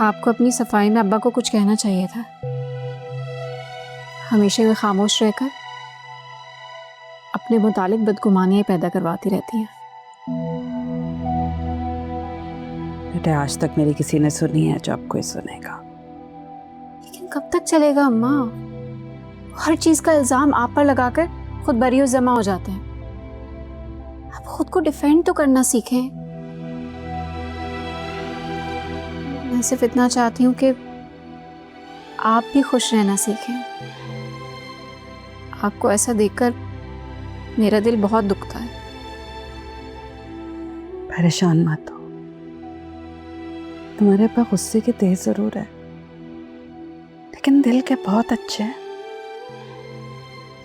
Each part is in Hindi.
आपको अपनी सफाई में अब्बा को कुछ कहना चाहिए था। हमेशा वे खामोश रहकर अपने मुतालिक बदगुमानियां पैदा करवाती रहती हैं। बेटे आज तक मेरी किसी ने सुनी है जो अब कोई सुनेगा। लेकिन कब तक चलेगा अम्मा? हर चीज का इल्जाम आप पर लगाकर खुद बरियों जमा हो जाते हैं। आप खुद को डिफेंड तो करना सीखें। मैं सिर्फ इतना चाहती हूँ कि आप भी खुश रहना सीखें। आपको ऐसा देखकर मेरा दिल बहुत दुखता है। परेशान मत हो, तुम्हारे पास गुस्से के तेज जरूर है, लेकिन दिल के बहुत अच्छे हैं।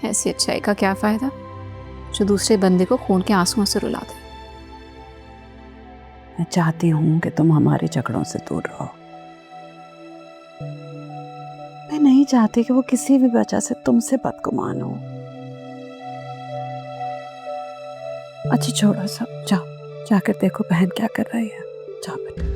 ऐसी अच्छाई का क्या फायदा जो दूसरे बंदे को खून के आंसुओं से रुला दे। मैं चाहती हूँ कि तुम हमारे झगड़ों से दूर रहो। मैं नहीं चाहती कि वो किसी भी वजह से तुमसे बदगुमान हो। अच्छा छोड़ो सब, जाओ जाकर देखो बहन क्या कर रही है। जाओ बेटा।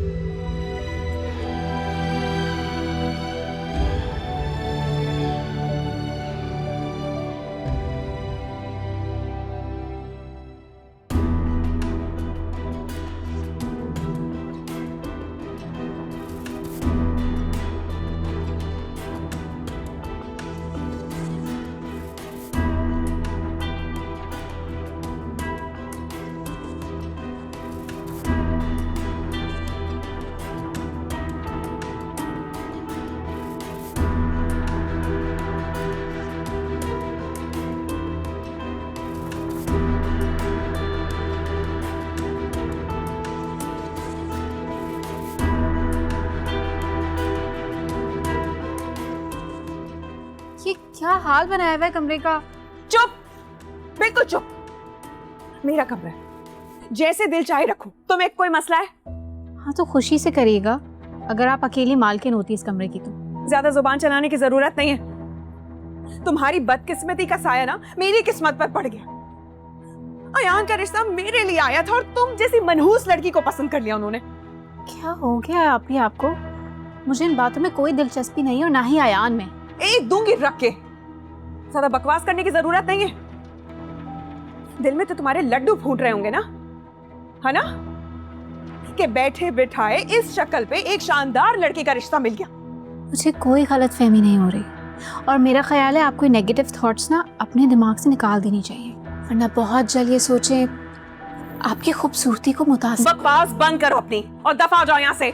ये क्या हाल बनाया हुआ है कमरे का? चुप, बिल्कुल चुप। मेरा कमरा है, जैसे दिल चाहे रखो। तुम्हें कोई मसला है? हाँ तो खुशी से करिएगा। अगर आप अकेली मालकिन होती इस कमरे की तो। ज्यादा जुबान चलाने की जरूरत नहीं है। तुम्हारी बदकिस्मती का साया ना मेरी किस्मत पर पड़ गया। अयान का रिश्ता मेरे लिए आया था और तुम जैसी मनहूस लड़की को पसंद कर लिया उन्होंने। क्या हो गया है आप ही आपको? मुझे इन बातों में कोई दिलचस्पी नहीं है और ना ही अयान में। एक दूंगी रख के। ज्यादा बकवास करने की जरूरत नहीं है। दिल में तो तुम्हारे लड्डू फूट रहे होंगे ना, है ना, कि बैठे बिठाए इस शक्ल पे एक शानदार लड़के का रिश्ता मिल गया। मुझे कोई गलतफहमी नहीं हो रही और मेरा ख्याल है आपको नेगेटिव थॉट्स ना अपने दिमाग से निकाल देनी चाहिए, वरना बहुत जल्द ये सोचें आपकी खूबसूरती को मुतासिर। बकवास बंद करो अपनी और दफा हो जाओ यहाँ से।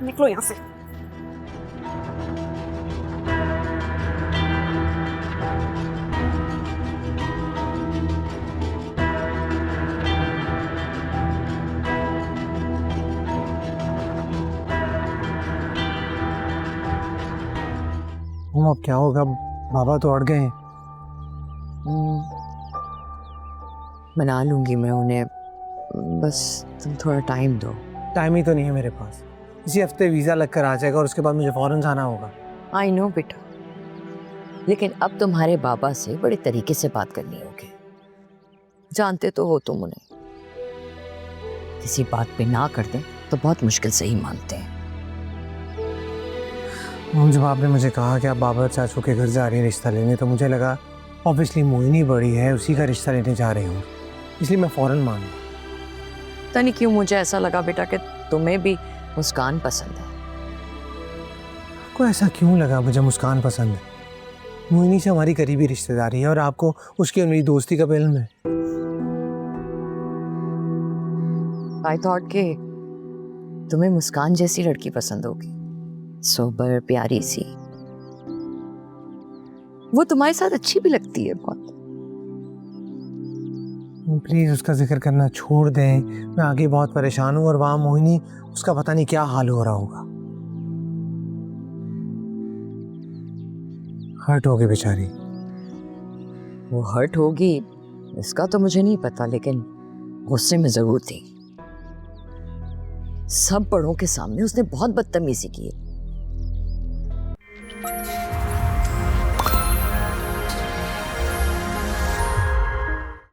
निकलो यहाँ से। अब क्या होगा, बाबा तो अड़ गए हैं। मना लूंगी मैं उन्हें, बस तुम थोड़ा टाइम दो। टाइम ही तो नहीं है मेरे पास। इसी हफ्ते वीज़ा लग कर आ जाएगा और उसके बाद मुझे फ़ौरन जाना होगा। आई नो बेटा, लेकिन अब तुम्हारे बाबा से बड़े तरीके से बात करनी होगी। जानते तो हो तुम उन्हें, किसी बात पे ना कर दें तो बहुत मुश्किल से ही मानते हैं। जब आपने मुझे कहा कि आप बाबर चाचू के घर जा रही हैं रिश्ता लेने, तो मुझे लगा ऑब्वियसली मोहिनी बड़ी है, उसी का रिश्ता लेने जा रही हूँ, इसलिए मैं फ़ौरन मान गया। पता नहीं क्यों मुझे ऐसा लगा बेटा कि तुम्हें भी मुस्कान पसंद है। आपको ऐसा क्यों लगा मुझे मुस्कान पसंद है? मोहिनी से हमारी करीबी रिश्तेदारी है और आपको उसकी और मेरी दोस्ती का इल्म है। आई थॉट कि तुम्हें मुस्कान जैसी लड़की पसंद होगी, सोबर प्यारी सी। वो तुम्हारे साथ अच्छी भी लगती है बहुत। प्लीज़ उसका जिक्र करना छोड़ दें। मैं आगे बहुत परेशान हूँ और वहाँ मोहिनी, उसका पता नहीं क्या हाल हो रहा होगा। हर्ट होगी बेचारी। वो हर्ट होगी इसका तो मुझे नहीं पता, लेकिन गुस्से में जरूर थी। सब बड़ों के सामने उसने बहुत बदतमीजी की है।